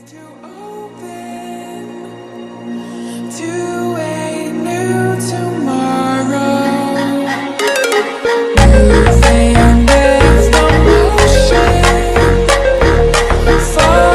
To open to a new tomorrow, moving with the motion, following the sun.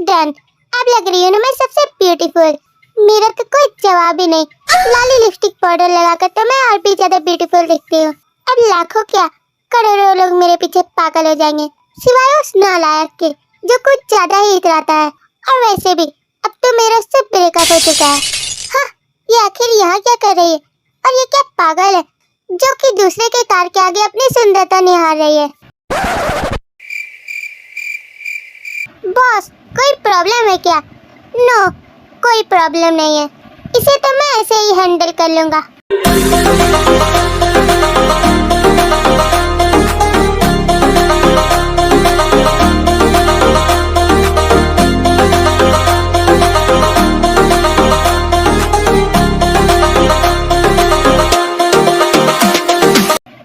Done. अब लग रही हूँ ना मैं सबसे ब्यूटीफुल। मेरा तो कोई जवाब ही नहीं। लाली लिपस्टिक पाउडर लगाकर तो मैं और भी ज्यादा ब्यूटीफुल दिखती हूँ। अब लाखों क्या करोड़ों लोग मेरे पीछे पागल हो जाएंगे, सिवाय उस नालायक के जो कुछ ज्यादा ही इतराता है। और वैसे भी अब तो मेरा उससे ब्रेकअप हो चुका है। हाँ, ये आखिर यहाँ क्या कर रही है? और ये क्या पागल है जो कि दूसरे के कार के आगे अपनी सुंदरता निहार रही है? बॉस, कोई प्रॉब्लम है क्या? नो, कोई प्रॉब्लम नहीं है। इसे तो मैं ऐसे ही हैंडल कर लूंगा।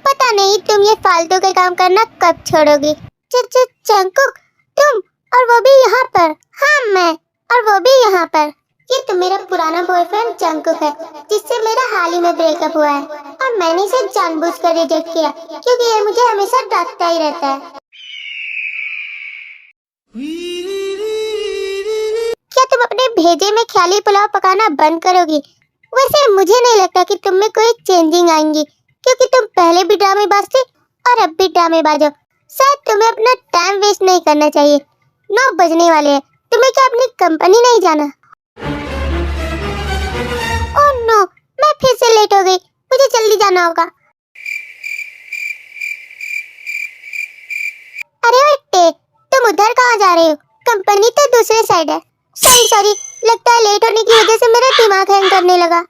पता नहीं तुम ये फालतू के काम करना कब छोड़ोगी। जंकुक, तुम, और वो भी यहाँ पर? हाँ, मैं, और वो भी यहाँ पर। ये तो मेरा पुराना बॉयफ्रेंड जंकुक है, जिससे मेरा हाल ही में ब्रेकअप हुआ है। और मैंने इसे जानबूझकर रिजेक्ट किया क्योंकि ये मुझे हमेशा डांटता ही रहता है। क्या तुम अपने भेजे में ख्याली पुलाव पकाना बंद करोगी? वैसे मुझे नहीं लगता कि तुम में कोई चेंजिंग आएंगी, क्योंकि तुम पहले भी ड्रामेबाज थे और अब भी ड्रामेबाज हो। शायद तुम्हें अपना टाइम वेस्ट नहीं करना चाहिए। 9 बजने वाले हैं। तुम्हें क्या अपनी कंपनी नहीं जाना? ओह नो, मैं फिर से लेट हो गई। मुझे जल्दी जाना होगा। अरे ओटे, तुम उधर कहाँ जा रहे हो? कंपनी तो दूसरे साइड है। सॉरी, लगता है लेट होने की वजह से मेरा दिमाग हैंग करने लगा।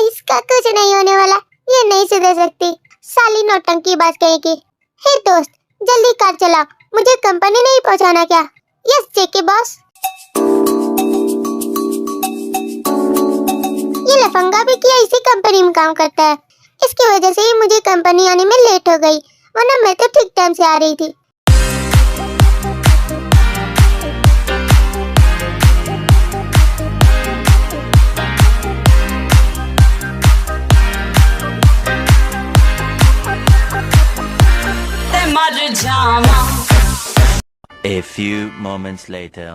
इसका कुछ नहीं होने वाला, ये नहीं सुधर सकती। साली नौटंकी बात कहेगी। हे दोस्त, जल्दी कार चलाओ, मुझे कंपनी नहीं पहुंचाना क्या? यस जेके बॉस। ये लफंगा भी क्या इसी कंपनी में काम करता है? इसकी वजह से ही मुझे कंपनी आने में लेट हो गई, वरना मैं तो ठीक टाइम से आ रही थी। A few moments later.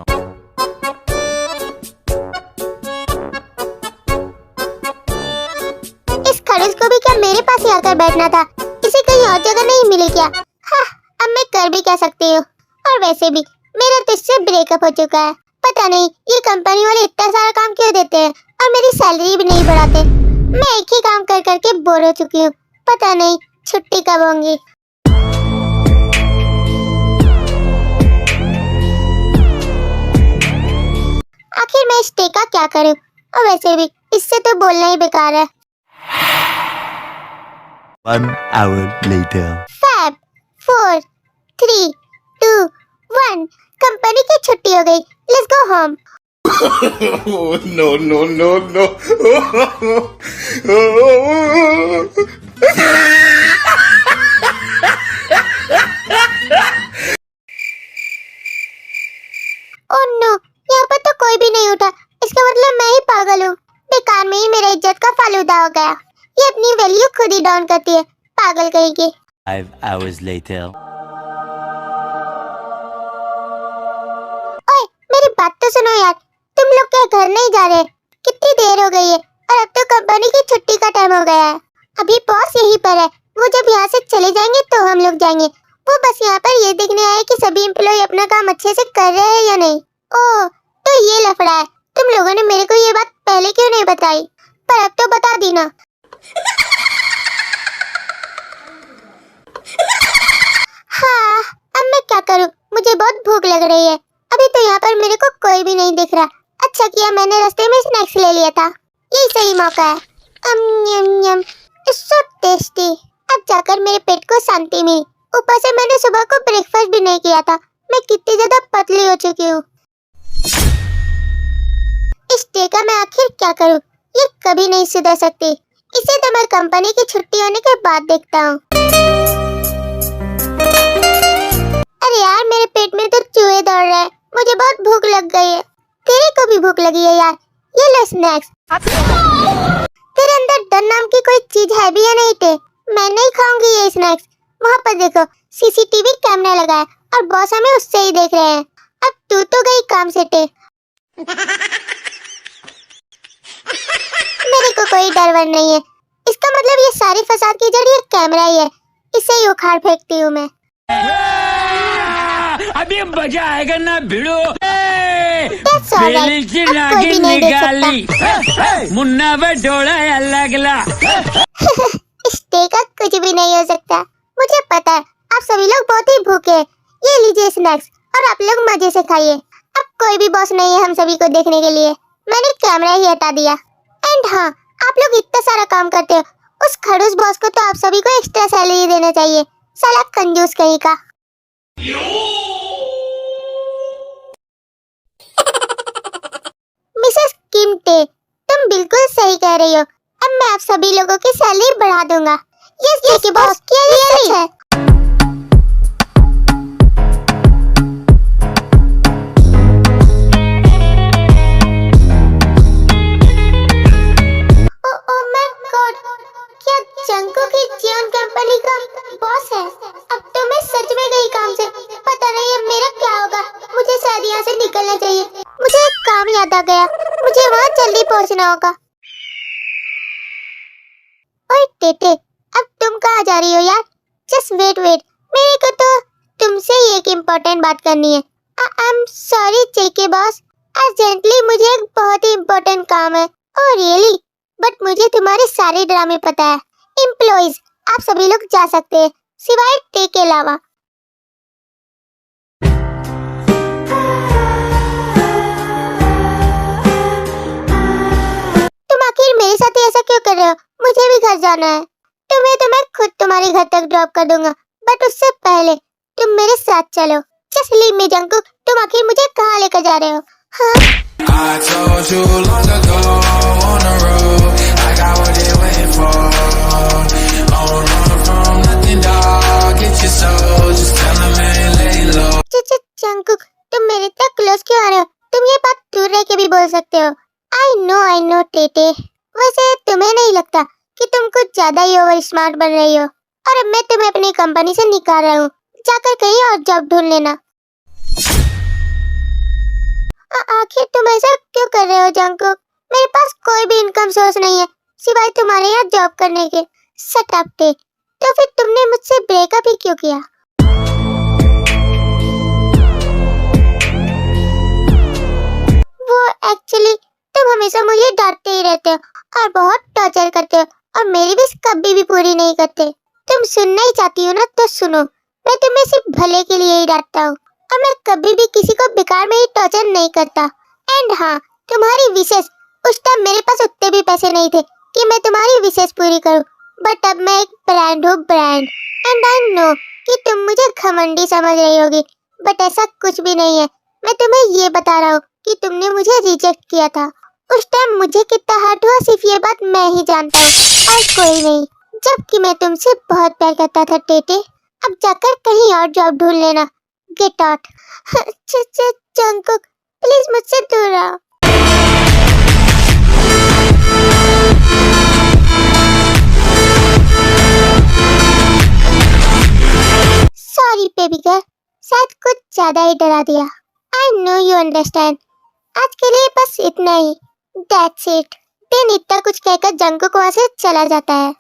इस खड़ूस को भी क्या मेरे पास ही आकर बैठना था? इसे कहीं और जगह नहीं मिली क्या? हाँ, अब मैं कर भी क्या सकती हूँ। और वैसे भी मेरा तुझसे ब्रेकअप हो चुका है। पता नहीं ये कंपनी वाले इतना सारा काम क्यों देते हैं और मेरी सैलरी भी नहीं बढ़ाते। मैं एक ही काम कर करके बोर हो चुकी हूँ। पता नहीं छुट्टी कब होंगी। आखिर मैं स्टे का क्या करूं? और वैसे भी इससे तो बोलना ही बेकार है। 1 hour later. 5, 4, 3, 2, 1, कंपनी की छुट्टी हो गई। Let's go home. No. Oh no, यहाँ पर तो कोई भी नहीं उठा। इसका मतलब मैं ही पागल हूँ। बेकार में ही मेरा इज्जत का फालूदा हो गया। ये अपनी वैल्यू खुद ही डाउन करती है, पागल कहेगी। 5 hours later. ओए, मेरी बात तो सुनो यार। तुम लोग क्या घर नहीं जा रहे? कितनी देर हो गई है और अब तो कंपनी की छुट्टी का टाइम हो गया है। अभी बॉस यहीं पर है। वो जब यहाँ से चले जाएंगे तो हम लोग जाएंगे। वो बस यहाँ पर ये देखने आए कि सभी एम्प्लॉय अपना काम अच्छे से कर रहे हैं या नहीं। ओह, तो ये लफड़ा है। तुम लोगों ने मेरे को ये बात पहले क्यों नहीं बताई? पर अब तो बता दी ना। हाँ, अब मैं क्या करूँ? मुझे बहुत भूख लग रही है। अभी तो यहाँ पर मेरे को कोई भी नहीं दिख रहा। अच्छा किया मैंने रास्ते में स्नैक्स ले लिया था। यही सही मौका है। यम यम, इट्स सो टेस्टी। अब शांति मिली। ऊपर से मैंने सुबह को ब्रेकफास्ट भी नहीं किया था। मैं कितनी ज्यादा पतली हो चुकी हूँ। इस डे का मैं आखिर क्या करूँ? ये कभी नहीं सुधर सकती। इसे तो मैं कंपनी की छुट्टी होने के बाद देखता हूँ। अरे यार, मेरे पेट में तो चूहे दौड़ रहे हैं। मुझे बहुत भूख लग गई है। तेरे को भी भूख लगी है यार? ये लो स्नैक्स। तेरे अंदर डर नाम की कोई चीज है भी या नहीं टे? मैं नहीं खाऊंगी ये स्नैक्स। वहाँ पर देखो, सीसीटीवी कैमरा लगा है और बॉस हमें उससे ही देख रहे हैं। अब तू तो गई काम से टे। मेरे को कोई डर वर नहीं है। इसका मतलब ये सारी फसाद की जड़ ये कैमरा ही है। इसे ही उखाड़ फेंकती हूँ मैं। अभी मजा आएगा ना भिड़ो। That's all right. अब कोई भी नहीं देख सकता। मुन्ना बटोला लगला। इस डे का कुछ भी नहीं हो सकता। मुझे पता है आप सभी लोग बहुत ही भूखे हैं। ये लीजिए स्नैक्स और आप लोग मजे से खाइए। अब कोई भी बॉस नहीं है हम सभी को देखने के लिए। मैंने कैमरा ही हटा दिया। एंड हाँ, आप लोग इतना सारा काम करते हो, उस खड़ूस बॉस को तो आप सभी को एक्स्ट्रा सैलरी देना चाहिए। साला कंजूस कहीं का। मिसेस किम टे, तुम बिल्कुल सही कह रही हो। अब मैं आप सभी लोगों की सैलरी बढ़ा दूंगा। यस बॉस, क्या ये सच है? ओह माय गॉड, क्या जंगकुक की जियोन कंपनी का बॉस है? अब तो मैं सच में गई काम से। पता नहीं अब मेरा क्या होगा। मुझे शायद यहाँ से निकलना चाहिए। मुझे एक काम याद आ गया, मुझे वहाँ जल्दी पहुँचना होगा। ओए टेटे, अब तुम कहाँ जा रही हो यार? जस्ट वेट, मेरे को तो तुमसे ही एक इम्पोर्टेंट बात करनी है। I am sorry JK boss, urgently मुझे एक बहुत ही इम्पोर्टेंट काम है। Oh really? बट मुझे तुम्हारे सारे ड्रामे पता है। एम्प्लॉइज, आप सभी लोग जा सकते हैं सिवाय टे के अलावा। तुम आखिर मेरे साथ ऐसा क्यों कर रहे हो? मुझे भी घर जाना है। तुम्हें तो मैं खुद तुम्हारे घर तक ड्रॉप कर दूंगा, बट उससे पहले तुम मेरे साथ चलो। Just leave me Jungkook. तुम आखिर मुझे कहाँ लेकर जा रहे हो? हाँ? I told you long ago on the road, I got what they waiting for. Don't run from nothing, dog. Get your soul, just tell them man, lay low. Jungkook, तुम मेरे तक क्लोज क्यों आ रहे हो? तुम ये बात दूर रह के भी बोल सकते हो। I know Tete. वैसे तुम्हें नहीं लगता कि तुम कुछ ज्यादा ही ओवर स्मार्ट बन रही हो? और अब मैं तुम्हें अपनी कंपनी से निकाल रहा हूँ। जाकर कहीं और जॉब ढूंढ लेना। आखिर तुम ऐसा क्यों कर रहे हो जंगकुक? मेरे पास कोई भी इनकम सोर्स नहीं है सिवाय तुम्हारे यहाँ जॉब करने के। शट अप टे। तो फिर तुमने मुझसे ब्रेकअप ही क्यों किया? वो एक्चुअली तुम हमेशा मुझे डांटते ही रहते हो और बहुत टॉर्चर करते हो और मेरी विश कभी भी पूरी नहीं करते। तुम सुनना ही चाहती हो ना तो सुनो, मैं तुम्हें सिर्फ भले के लिए ही डांटता हूँ और मैं कभी भी किसी को बेकार में ही टॉर्चर नहीं करता। एंड हाँ, तुम्हारी विशेष, उस टाइम मेरे पास उतने भी पैसे नहीं थे कि मैं तुम्हारी विशेष पूरी करूँ, बट अब मैं एक ब्रांड हूँ, ब्रांड। एंड आई नो कि तुम मुझे घमंडी समझ रही होगी, बट ऐसा कुछ भी नहीं है। मैं तुम्हें ये बता रहा हूँ कि तुमने मुझे रिजेक्ट किया था। उस टाइम मुझे कितना हर्ट हुआ सिर्फ ये बात मैं ही जानता हूँ और कोई नहीं, जबकि मैं तुमसे बहुत प्यार करता था टेटे। अब जाकर कहीं और जॉब ढूंढ लेना। Get out. जंगकुक, प्लीज मुझसे दूर रहो। सॉरी बेबी गर्ल, शायद कुछ ज्यादा ही डरा दिया। I know you understand. आज के लिए बस इतना ही। That's it. देन इतना कुछ कहकर जंगकुक वहां से चला जाता है।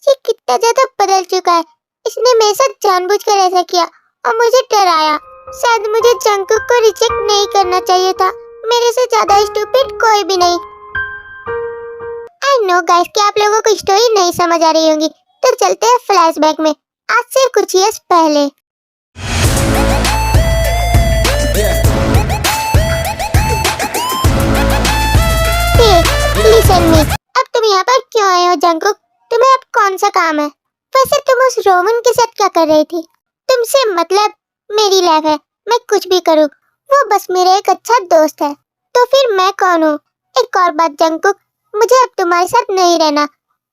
ये कितना ज्यादा बदल चुका है। इसने मेरे साथ जानबूझकर ऐसा किया और मुझे डराया। शायद मुझे जंगकुक को रिजेक्ट नहीं करना चाहिए था। मेरे से ज्यादा स्टूपिड कोई भी नहीं। आई नो गाइस कि आप लोगों को स्टोरी नहीं समझ आ रही होंगी, तो चलते हैं फ्लैशबैक में आज से कुछ ईयर्स पहले। कौन सा काम है? वैसे तुम उस रोमन के साथ क्या कर रही थी? तुमसे मतलब मेरी लाइफ है, मैं कुछ भी करूँ, वो बस मेरा एक अच्छा दोस्त है। तो फिर मैं कौन हूँ? एक और बात जंगकुक, मुझे अब तुम्हारे साथ नहीं रहना,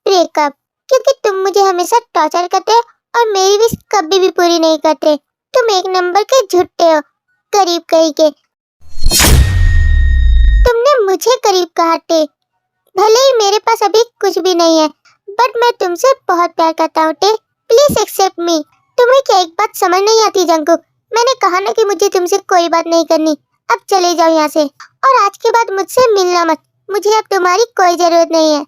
ब्रेकअप, क्योंकि तुम मुझे हमेशा टॉर्चर करते हो और मेरी विश कभी भी पूरी नहीं करते। तुम एक नंबर के झूठे हो, करीब कहीं के। तुमने मुझे करीब कहा टे। भले ही मेरे पास अभी कुछ भी नहीं है, बट मैं तुमसे बहुत प्यार करता हूँ टे। प्लीज एक्सेप्ट मी। तुम्हें क्या एक बात समझ नहीं आती जंगकुक? मैंने कहा ना कि मुझे तुमसे कोई बात नहीं करनी। अब चले जाओ यहाँ से, और आज के बाद मुझसे मिलना मत। मुझे अब तुम्हारी कोई जरूरत नहीं है।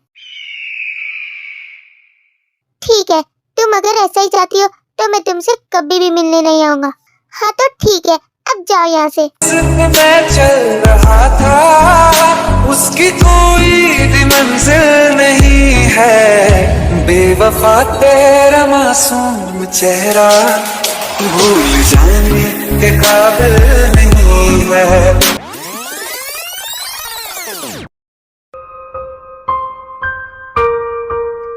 ठीक है, तुम अगर ऐसा ही चाहती हो तो मैं तुमसे कभी भी मिलने नहीं आऊंगा। हाँ तो ठीक है, अब जाओ यहाँ से। मैं चल रहा था, उसकी कोई भी मंजिल नहीं है। बेवफा तेरा मासूम चेहरा भूल जाने के काबिल नहीं है।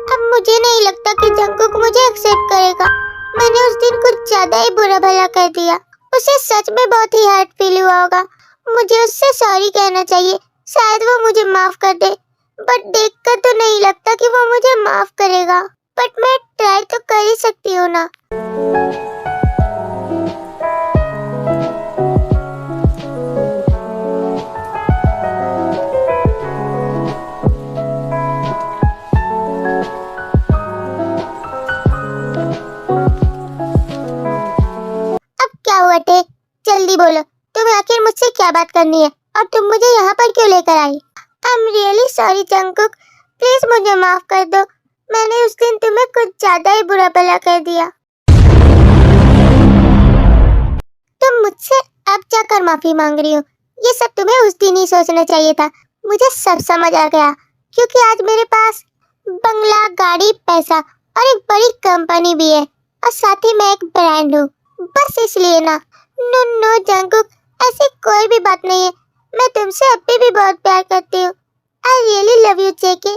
अब मुझे नहीं लगता कि जंगकुक मुझे एक्सेप्ट करेगा। मैंने उस दिन कुछ ज्यादा ही बुरा भला कर दिया। उसे सच में बहुत ही हर्ट फील हुआ होगा। मुझे उससे सॉरी कहना चाहिए, शायद वो मुझे माफ कर दे। बट देखकर तो नहीं लगता कि वो मुझे माफ करेगा। बट मैं ट्राई तो कर ही सकती हूँ ना। क्या हुआ टे? जल्दी बोलो, तुम्हें आखिर मुझसे क्या बात करनी है और तुम मुझे यहाँ पर क्यों लेकर आई? I am really sorry Jungkook, please मुझे माफ कर दो। मैंने उस दिन तुम्हें कुछ ज्यादा ही बुरा भला कर दिया। तुम मुझसे अब जाकर माफी मांग रही हो? ये सब तुम्हें उस दिन ही सोचना चाहिए था। मुझे सब समझ आ गया, क्योंकि आज मेरे पास बंगला, गाड़ी, पैसा और एक बड़ी कंपनी भी है, और साथ ही मैं एक ब्रांड हूँ। बस इसलिए ना। नो नो जंगकुक, ऐसी कोई भी बात नहीं है। मैं तुमसे अभी भी बहुत प्यार करती हूँ। I really love you JK.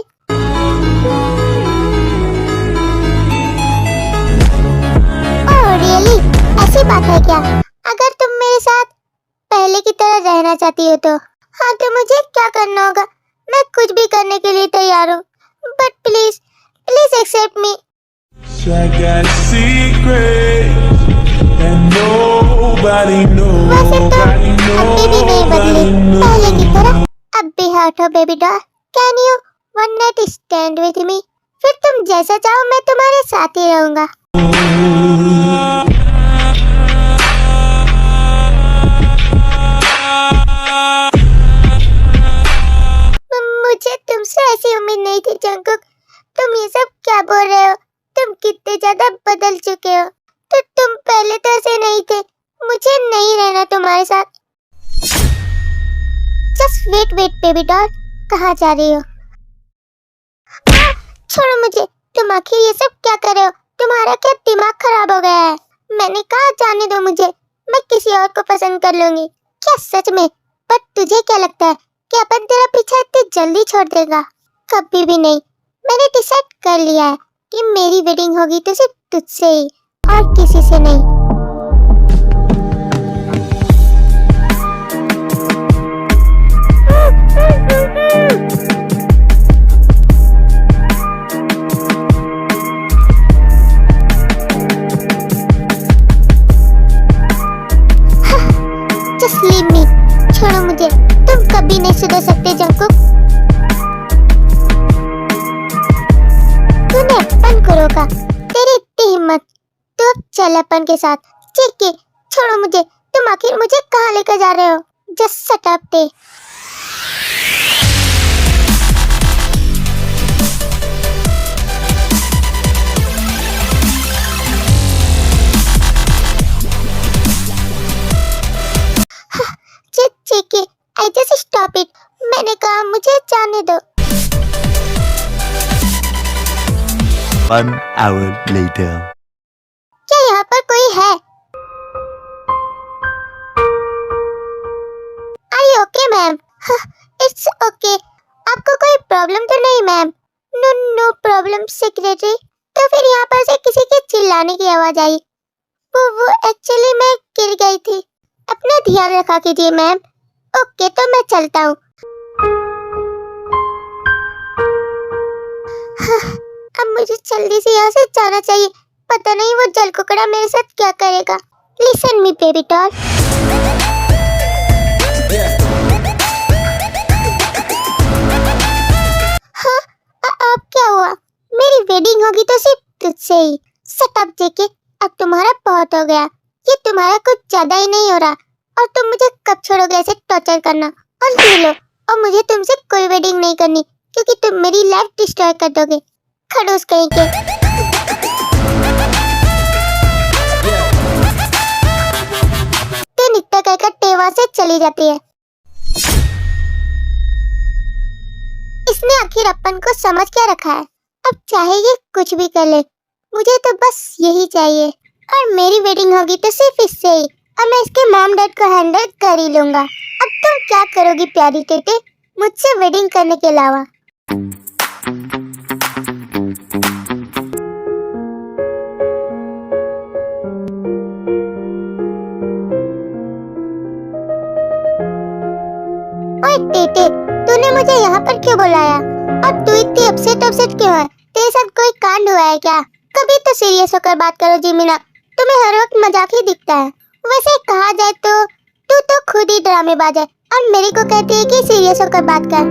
Oh really, ऐसी बात है क्या? अगर तुम मेरे साथ पहले की तरह रहना चाहती हो तो हाँ, तो मुझे क्या करना होगा? मैं कुछ भी करने के लिए तैयार हूँ। But please please accept me. I got a secret and nobody knows. वैसे तो अभी भी नहीं बदली पहले की तरह। अब भी हर्ट हो baby doll. Can you one night stand with me? फिर तुम जैसा चाहो मैं तुम्हारे साथ ही रहूंगा। मुझे तुमसे ऐसी उम्मीद नहीं थी जंगकुक। तुम ये सब क्या बोल रहे हो? तुम कितने ज्यादा बदल चुके हो। तो तुम पहले तो ऐसे नहीं थे। मुझे नहीं रहना तुम्हारे साथ। Just wait wait baby doll, कहाँ जा रही हो? छोड़ो मुझे। तुम आखिर ये सब क्या कर रहे हो? तुम्हारा क्या दिमाग खराब हो गया है? मैंने कहा जाने दो मुझे, मैं किसी और को पसंद कर लूंगी। क्या सच में? पर तुझे क्या लगता है कि अपन तेरा पीछा इतनी जल्दी छोड़ देगा? कभी भी नहीं। मैंने डिसाइड कर लिया है कि मेरी वेडिंग होगी तो सिर्फ तुझसे ही, और किसी से नहीं। Just leave me. छोड़ो मुझे। तुम कभी नहीं सुधर सकते जंगकुक। तूने अपन को रोका, तेरी इतनी हिम्मत। तू अब चल अपन के साथ। जेके, छोड़ो मुझे। तुम आखिर मुझे कहाँ लेकर जा रहे हो? जस्ट शट अप टे। जेके, आई जस्ट स्टॉप इट। मैंने कहा मुझे जाने दो। 1 hour later. क्या यहाँ पर कोई है? Are you okay ma'am? It's okay. आपको कोई प्रॉब्लम तो नहीं ma'am? No no problem secretary. फिर यहाँ पर से किसी के चिल्लाने की आवाज आई। वो एक्चुअली मैं गिर गई थी। अपना ध्यान रखा कीजिए मैम। ओके, तो मैं चलता हूँ। हाँ, अब मुझे जल्दी से यहाँ से जाना चाहिए। पता नहीं वो जल कुकड़ा मेरे साथ क्या करेगा। Listen me baby doll. हाँ, अब क्या हुआ? मेरी वेडिंग होगी तो सिर्फ तुझसे ही। शट अप जेके, अब तुम्हारा बहुत हो गया। ये तुम्हारा कुछ ज्यादा ही नहीं हो रहा। और तुम मुझे कब छोड़ोगे ऐसे टॉर्चर करना? और ये लो, और मुझे तुमसे कोई वेडिंग नहीं करनी क्योंकि तुम मेरी लाइफ डिस्ट्रॉय कर दोगे। खड़ूस कहीं के। तो नित्ता कहकर टेवा से चली जाती है। इसने आखिर अपन को समझ क्या रखा है? अब चाहे ये कुछ भी कर ले, मुझे तो बस यही चाहिए। और मेरी वेडिंग होगी तो सिर्फ इससे ही। और मैं इसके मॉम डैड को हैंडल कर ही लूंगा। अब तुम क्या करोगी प्यारी टेटे मुझसे वेडिंग करने के अलावा? ओए टेटे, तूने मुझे यहाँ पर क्यों बुलाया? और तू इतनी अपसेट क्यों है? तेरे साथ कोई कांड हुआ है क्या? कभी तो सीरियस होकर बात करो जिमिना। तुम्हें हर वक्त मजाक ही दिखता है। वैसे कहा जाए तो तू तो खुद ही ड्रामेबाज है और मेरे को कहती है कि सीरियस होकर बात कर।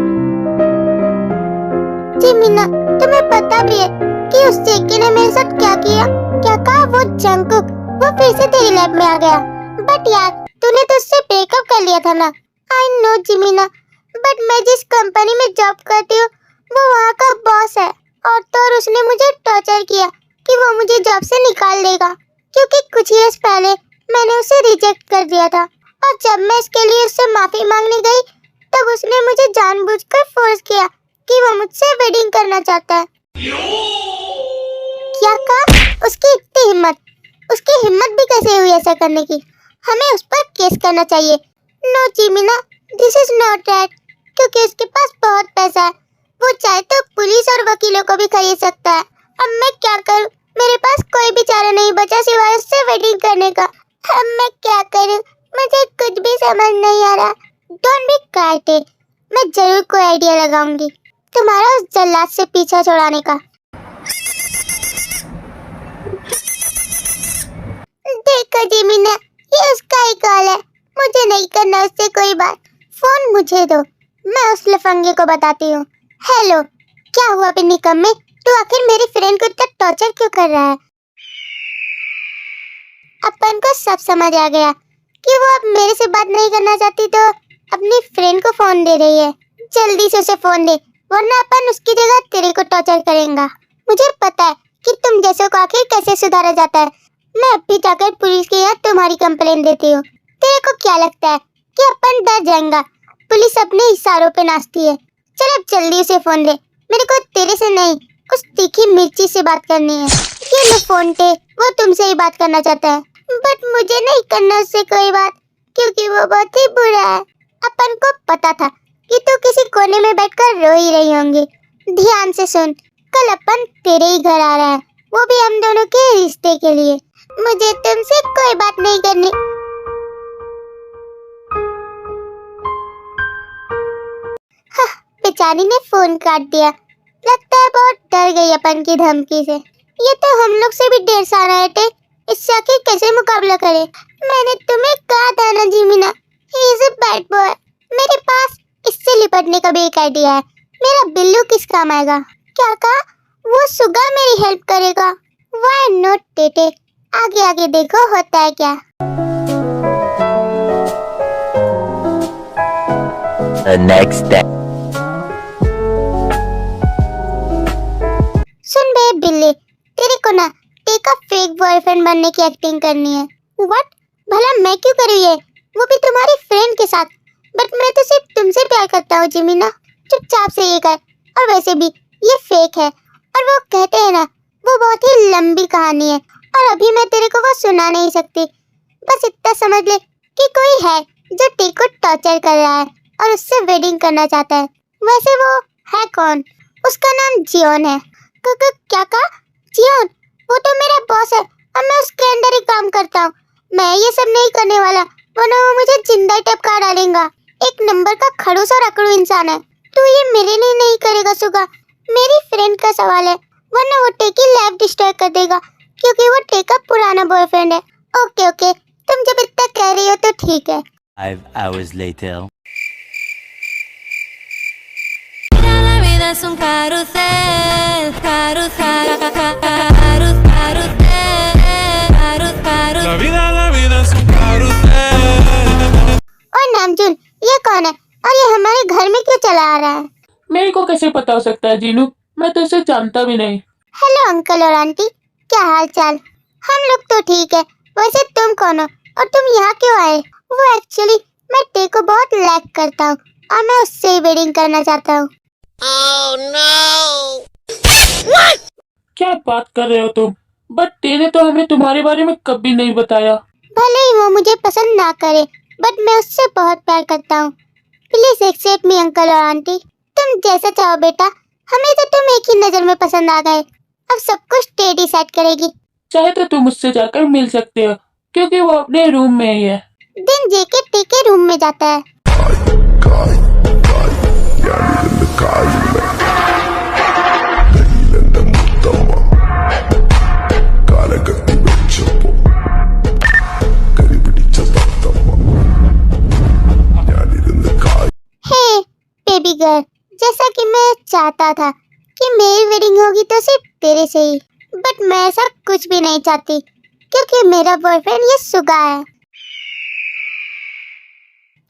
जिमिना, तुम्हें पता भी है कि उस जेके ने मेरे साथ क्या किया? क्या कहा? वो जंकुक वो फिर से तेरी लैब में आ गया। बट यार, तूने तो उससे ब्रेकअप कर लिया था ना। आई नो जिमिना, बट मैं जिस कंपनी में जॉब करती हूँ वो वहाँ का बॉस है। और तो और उसने मुझे टॉर्चर किया कि वो मुझे जॉब से निकाल देगा क्योंकि कुछ ईयर्स पहले मैंने उसे रिजेक्ट कर दिया था। और जब मैं इसके लिए उससे माफी मांगने गई तब उसने मुझे जानबूझकर फोर्स किया कि वो मुझसे वेडिंग करना चाहता है। क्या कहा? उसकी इतनी हिम्मत? उसकी हिम्मत भी कैसे हुई ऐसा करने की? हमें उस पर केस करना चाहिए। नो जिमिना, दिस इज नॉट राइट क्योंकि उसके पास बहुत पैसा है। वो चाहे तो पुलिस और वकीलों को भी खरीद सकता है। अब मैं क्या करूं? मेरे पास कोई भी चारा नहीं बचा सिवाय उससे वेडिंग करने का। अब मैं क्या करूं? मुझे कुछ भी समझ नहीं आ रहा। डोंट बी क्राइटेड, मैं जरूर कोई आइडिया लगाऊंगी तुम्हारा उस जल्लाद से पीछा छुड़ाने का। देखो जिमिना, ये उसका ही कॉल है। मुझे नहीं करना उससे कोई बात। फोन मुझे दो, मैं उस लफंगे को बताती हूँ। हेलो, क्या हुआ बे निकम्मे? तू आखिर मेरी फ्रेंड को इतना टॉर्चर क्यों कर रहा है? अपन को सब समझ आ गया कि वो अब मेरे से बात नहीं करना चाहती तो अपनी फ्रेंड को फोन दे रही है। जल्दी से उसे फोन दे वरना अपन उसकी जगह तेरे को टॉर्चर करेंगे। मुझे पता है कि तुम जैसे को आखिर कैसे सुधारा जाता है। मैं अभी जाकर पुलिस के यहाँ तुम्हारी कंप्लेन देती हूँ। तेरे को क्या लगता है कि अपन डर जाएंगा? पुलिस अपने इशारों पे नाचती है। चल अब जल्दी उसे फोन दे। मेरे को तेरे से नहीं, उस तीखी मिर्ची से बात करनी है। ये लो फोन पे, वो तुमसे ही बात करना चाहता है। बट मुझे नहीं करना उससे कोई बात क्योंकि वो बहुत ही बुरा है। अपन को पता था कि तू किसी कोने में बैठकर रो ही रही होंगी। ध्यान से सुन, कल अपन तेरे ही घर आ रहा है, वो भी हम दोनों के रिश्ते के लिए। मुझे तुमसे कोई बात नहीं करनी। बेचारी ने फोन काट दिया। लगता है बहुत डर गई अपन की धमकी से। ये तो हम लोग से भी ढेर सारा है। इससे आखिर कैसे मुकाबला करे? मैंने तुम्हें कहा था ना जिमिना, he is a bad boy. मेरे पास इससे लिपटने का भी एक आइडिया है। मेरा बिल्लू किस काम आएगा? क्या कहा? वो सुगा मेरी हेल्प करेगा। Why not Tete? आगे आगे देखो होता है क्या। The next day. सुन बे बिल्ली, तेरे को ना टेका फेक बॉयफ्रेंड बनने की एक्टिंग करनी है। व्हाट? भला मैं क्यों करूँ ये? वो भी तुम्हारी फ्रेंड के साथ। बट मैं तो सिर्फ तुमसे प्यार करता हूँ जिमिना। चुपचाप से ये कर। और वैसे भी ये फेक है। और वो कहते हैं ना, वो बहुत ही लंबी कहानी है और अभी मैं तेरे को वो सुना नहीं सकती। बस इतना समझ ले कि कोई है जो टेक को टॉर्चर कर रहा है और उससे वेडिंग करना चाहता है। वैसे वो है कौन? उसका नाम जियोन है। क्या कहा? जियोन, वो तो मेरा बॉस है और मैं उसके अंदर ही काम करता हूँ। मैं ये सब नहीं करने वाला, वरना वो मुझे जिंदा टपका डालेगा। एक नंबर का खड़ूस और अकड़ू इंसान है। तू ये मेरे लिए नहीं करेगा सुगा, मेरी फ्रेंड का सवाल है, वरना वो टे की लाइफ डिस्ट्रॉय कर देगा, क्योंकि वो टे का पुराना बॉयफ्रेंड है। ओके ओके, तुम जब इतना कह रही हो तो ठीक है। 5 hours later. La vida es un carrusel, carrusel, carrusel, carrusel. La vida es un carrusel. और नामजुन, ये कौन है और ये हमारे घर में क्यों चला आ रहा है? मेरे को कैसे पता हो सकता है जीनू, मैं तो इसे जानता भी नहीं। हेलो अंकल और आंटी, क्या हाल चाल? हम लोग तो ठीक है। वैसे तुम कौन हो और तुम यहाँ क्यों आए? वो एक्चुअली मैं टे को बहुत लाइक करता हूँ और मैं उससे ही वेडिंग करना चाहता हूँ। क्या बात कर रहे हो तुम? बट तेने तो हमें तुम्हारे बारे में कभी नहीं बताया। भले ही वो मुझे पसंद ना करे, बट मैं उससे बहुत प्यार करता हूँ। प्लीज एक्सेप्ट मी अंकल और आंटी। तुम जैसा चाहो बेटा, हमें तो तुम एक ही नजर में पसंद आ गए। अब सब कुछ टे डिसाइड करेगी। चाहे तो तुम उससे जाकर मिल सकते हो, क्योंकि वो अपने रूम में ही है। दिन जेके टे के रूम में जाता है। हे बेबी गर्ल, जैसा कि मैं चाहता था कि मेरी वेडिंग होगी तो सिर्फ तेरे से ही, बट मैं ऐसा कुछ भी नहीं चाहती, क्योंकि मेरा बॉयफ्रेंड ये सुगा है।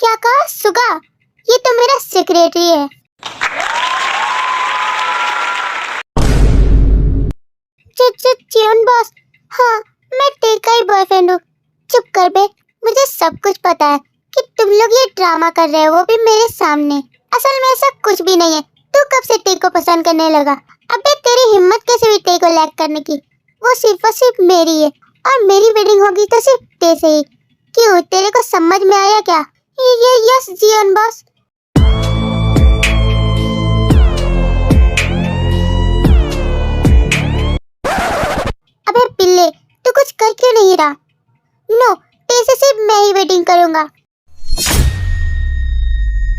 क्या कहा? सुगा? ये तो मेरा सेक्रेटरी है। चियोन बॉस, हाँ मैं टे का ही बॉयफ्रेंड हूँ। चुप कर बे, मुझे सब कुछ पता है कि तुम लोग ये ड्रामा कर रहे हो, वो भी मेरे सामने। असल में ऐसा कुछ भी नहीं है। तू कब से टे को पसंद करने लगा? अबे तेरी हिम्मत कैसे हुई टे को लाइक करने की? वो सिर्फ और सिर्फ मेरी है और मेरी वेडिंग होगी तो सिर्फ टे से ही। क्यों, तेरे को समझ में आया क्या? ये यस जियोन बॉस। अबे पिल्ले, तू कुछ कर क्यों नहीं रहा? नो, टे से सिर्फ मैं ही वेडिंग करूंगा।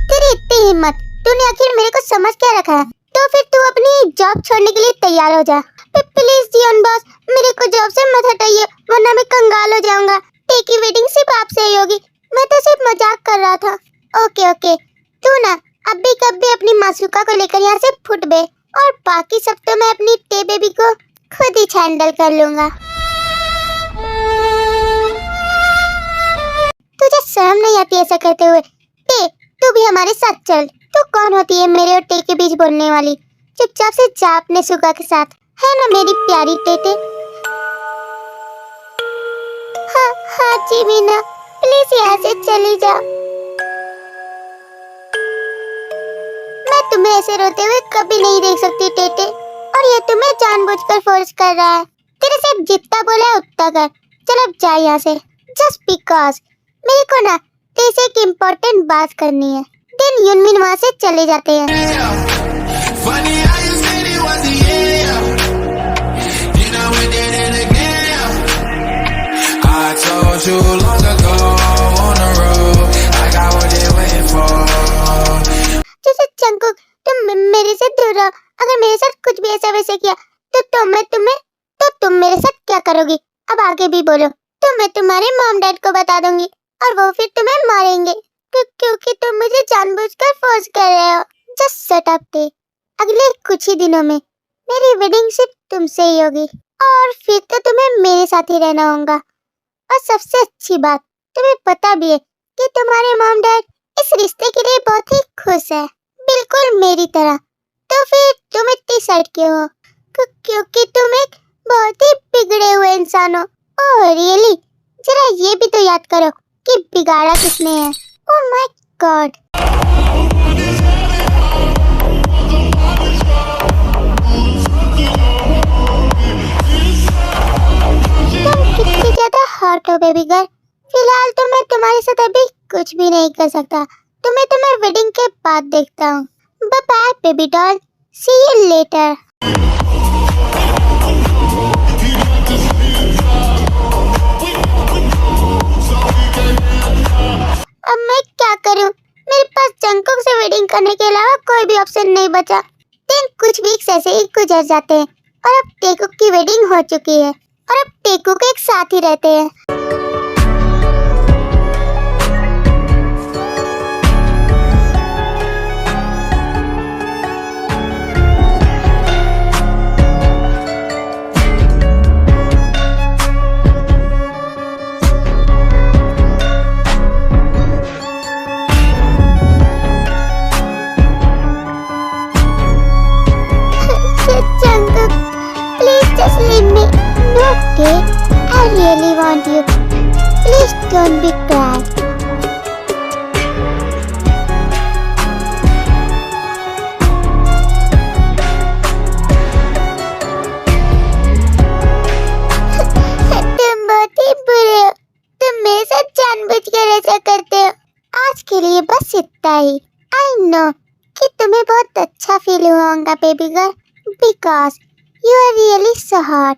तेरी इतनी हिम्मत, तूने आखिर मेरे को समझ क्या रखा है? तो फिर तू अपनी जॉब छोड़ने के लिए तैयार हो जा। प्लीज जियोन बॉस, मेरे को जॉब से मत हटाइए, वरना मैं कंगाल हो जाऊंगा। टे की वेडिंग सिर्फ आपसे ही होगी। मैं तो सिर्फ मजाक कर रहा था। ओके ओके, तू ना अभी कभी अपनी मासूका को लेकर यहाँ से फुट बे, और बाकी सब तो मैं अपनी टे बेबी को खुद ही हैंडल कर लूंगा। तुझे शर्म नहीं आती ऐसा कहते हुए? टे, तू भी हमारे साथ चल। तू कौन होती है मेरे और टे के बीच बोलने वाली? चुपचाप से जा अपने सुगा के साथ, है ना मेरी प्यारी टेटे? हाँ हाँ जी मीना, प्लीज यहाँ से चली जा। मैं तुम्हें ऐसे रोते हुए कभी नहीं देख सकती टेटे, और ये तुम्हें जानबूझकर फोर्स कर रहा है। तेरे से जितना बोला है उतना कर। चल अब जा यहाँ से, जस्ट बिकॉज मेरे को ना तेरे से एक इम्पोर्टेंट बात करनी है। देन यूनमिन वहाँ से चले जाते हैं। Funny how you said it was a yeah. Then I went there and again. I told you long ago on the road. I got what they waiting for. जैसे चंकुक, तुम मेरे से दूर रहो। अगर मेरे साथ कुछ भी ऐसा वैसे किया तो तुम मेरे साथ क्या करोगी? अब आगे भी बोलो, तो मैं तुम्हारे मॉम डैड को बता दूंगी और वो फिर तुम्हें मारेंगे, क्योंकि तुम मुझे जानबूझकर फोर्स कर रहे हो। जस्ट शट अप टे। अगले कुछ ही दिनों में मेरी वेडिंग सिर्फ तुमसे ही होगी, और फिर तो तुम्हें मेरे साथ ही रहना होगा। और सबसे अच्छी बात, तुम्हें पता भी है कि तुम्हारे मॉम डैड इस रिश्ते के लिए बहुत ही खुश है, बिल्कुल मेरी तरह। तो फिर तुम इतनी सैड क्यों हो? क्योंकि तुम एक बहुत ही बिगड़े हुए इंसान हो। Oh really? जरा ये भी तो याद करो कि बिगाड़ा किसने है। Oh my God. तुम कितनी ज्यादा हॉट हो बेबी गर्ल। फिलहाल तो मैं तुम्हारे साथ अभी कुछ भी नहीं कर सकता। तुम्हें तो मैं वेडिंग के बाद देखता हूँ। Bye bye baby doll, see you later. अब मैं क्या करूं? मेरे पास जंगकुक से वेडिंग करने के अलावा कोई भी ऑप्शन नहीं बचा। दिन कुछ वीक्स ऐसे ही गुजर जाते हैं और अब टेकुक की वेडिंग हो चुकी है और अब टेकुक एक साथ ही रहते हैं। Jungkook, please just leave me. No, okay? I really want you. Please don't be cry. तुम बहुत ही बुरे हो। तुम मेरे साथ जानबूझकर ऐसा करते हो। आज के लिए बस इतना ही। I know कि तुम्हें बहुत अच्छा फील हुआ होगा baby girl, because you are really so hot.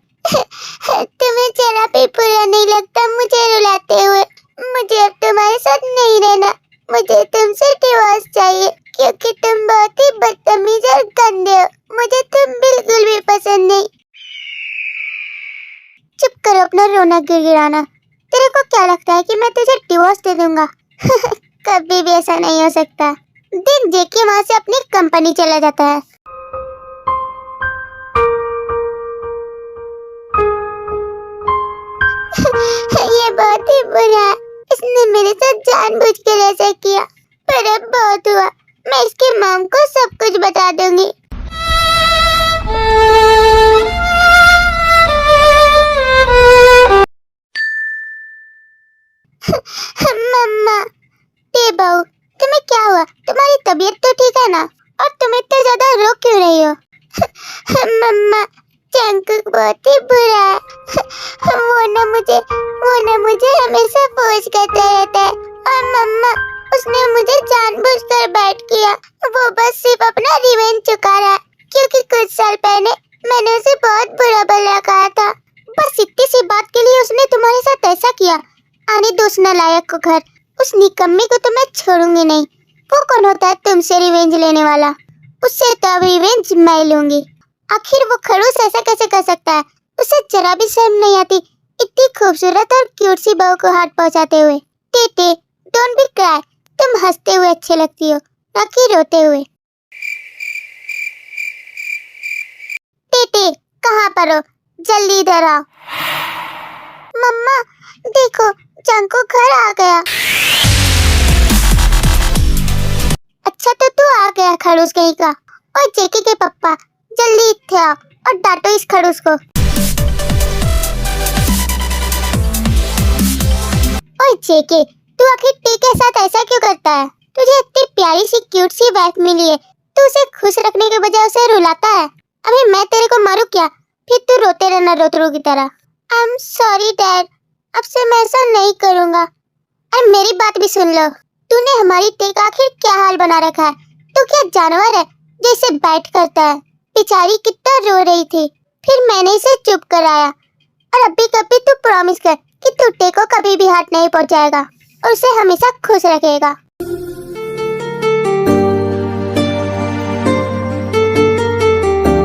तुम्हें जरा भी बुरा नहीं लगता मुझे रुलाते हुए। मुझे अब तुम्हारे साथ नहीं रहना। मुझे तुमसे डिवोर्स चाहिए क्योंकि तुम बहुत ही बदतमीज और गंदे हो। मुझे तुम बिल्कुल भी पसंद नहीं। चुप करो अपना रोना गिड़गिड़ाना। तेरे को क्या लगता है कि मैं तुझे डिवोर्स दे दूंगा? कभी भी ऐसा नहीं हो सकता। दिन जेके वहाँ से अपनी कंपनी चला जाता है। ये बहुत ही बुरा है। इसने मेरे साथ जानबूझकर ऐसा किया, पर अब बहुत हुआ। मैं इसके मॉम को सब कुछ बता दूंगी। मम्मा, बहू, तुम्हें क्या हुआ? तुम्हारी तबीयत तो ठीक है ना? और तुम इतना ज्यादा रो क्यों रही हो? मम्मा, जंगकुक बहुत ही बुरा है। वो ना मुझे हमेशा फोर्स करता रहता है और मम्मा, उसने मुझे जानबूझकर बैट किया। वो बस सिर्फ अपना रिवेंज चुका रहा है क्योंकि कुछ साल पहले मैंने उसे बहुत बुरा भला कहा था। बस इतनी सी बात के लिए उसने तुम्हारे साथ ऐसा किया। आने दो उस नालायक को घर। उस निकम्मी को तो मैं छोड़ूंगी नहीं। वो कौन होता है तुमसे रिवेंज लेने वाला? उससे तो अब रिवेंज मैं लूंगी। आखिर वो खड़ूस ऐसा कैसे कर सकता है? उसे जरा भी शर्म नहीं आती इतनी खूबसूरत और क्यूट सी बहू को हाथ पहुंचाते हुए। Tete, don't be cry. तुम हंसते हुए अच्छे लगती हो, ना कि रोते हुए। टेटे, कहाँ पर हो? जल्दी इधर आओ। मम्मा, देखो, जंगकुक घर आ गया। अच्छा तो तू आ गया खड़ूस कहीं का। और जेके के पप्पा, जल्दी इत्थे आओ और डांटो इस खड़ूस को। ओए जेके, तू आखिर टे के साथ ऐसा क्यों करता है? तुझे इतनी प्यारी सी क्यूट सी वाइफ मिली है, तू उसे खुश रखने के बजाय उसे रुलाता है। अभी मैं तेरे को मारूं क्या? फिर तू रोते रहना रोतरू की तरह। आई एम सॉरी डैड, अब से मैं ऐसा नहीं करूँगा। अरे मेरी बात भी सुन लो। तूने हमारी टे का आखिर क्या हाल बना रखा है? तू क्या जानवर है जैसे बैठ करता है? बेचारी कितना रो रही थी, फिर मैंने इसे चुप कराया। और अभी कभी तू प्रॉमिस कर कि तू टे को कभी भी हाथ नहीं पहुंचाएगा और उसे हमेशा खुश रखेगा।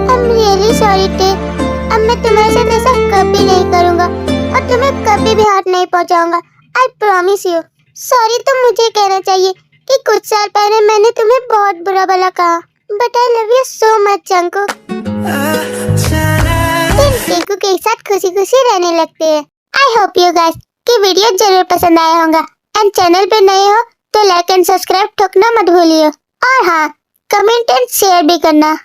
I'm really sorry टे, अब मैं तुम्हारे साथ ऐसा कभी नहीं करूँगा और तुम्हें कभी भी हाथ नहीं पहुंचाऊंगा। I promise you। सॉरी तो मुझे कहना चाहिए कि कुछ साल पहले मैंने तुम्हें बहुत बुरा भला कहा, but I love you so much Jungkook. तुम टेकू के साथ खुशी खुशी रहने लगते हैं। आई होप यू गाइस कि वीडियो जरूर पसंद आया होगा। एंड चैनल पे नए हो तो लाइक एंड सब्सक्राइब ठोकना मत भूलिए। और हाँ, कमेंट एंड शेयर भी करना।